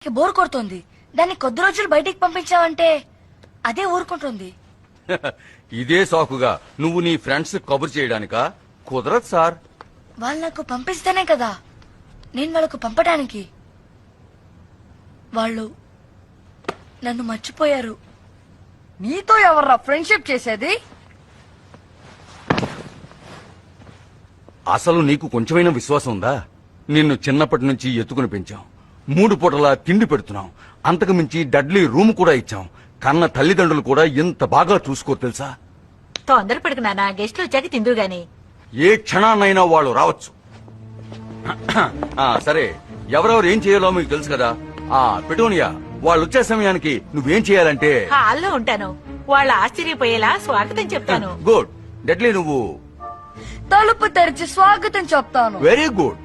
Bore కొడుతోంది. దాన్ని కొద్ది రోజులు బయటికి పంపించావంటే అదే ఊరుకుంటుంది. ఇదే సాకుగా నువ్వు నీ ఫ్రెండ్స్ కబురు చేయడానికా? కుదరదు సార్. వాళ్ళు నాకు పంపిస్తేనే కదా నేను వాళ్ళకు పంపడానికి. వాళ్ళు నన్ను మర్చిపోయారు. నీతో ఎవర్రా ఫ్రెండ్షిప్ చేసేది? అసలు నీకు కొంచెమైనా విశ్వాసం ఉందా? నిన్ను చిన్నప్పటి నుంచి ఎత్తుకుని పెంచాం, 3 పూటలా తిండి పెడుతున్నాం, అంతకు మించి డడ్లీ రూమ్ కూడా ఇచ్చాం. కన్న తల్లిదండ్రులు కూడా ఇంత బాగా చూసుకో తెలుసా? తొందరపడకు నాన్న, గెస్ట్లు వచ్చాక తిందురు గాని. ఏ క్షణాన్నైనా వాళ్ళు రావచ్చు. సరే, ఎవరెవరు ఏం చేయాలో మీకు తెలుసు కదా. పెటోనియా, వాళ్ళు వచ్చే సమయానికి నువ్వేం చేయాలంటే హాల్లో ఉంటాను. వాళ్ళు ఆశ్చర్యపోయేలా స్వాగతం చెప్తాను. గుడ్. డెడ్లీ నువ్వు తలుపు తెరిచి స్వాగతం చెప్తాను. Very good.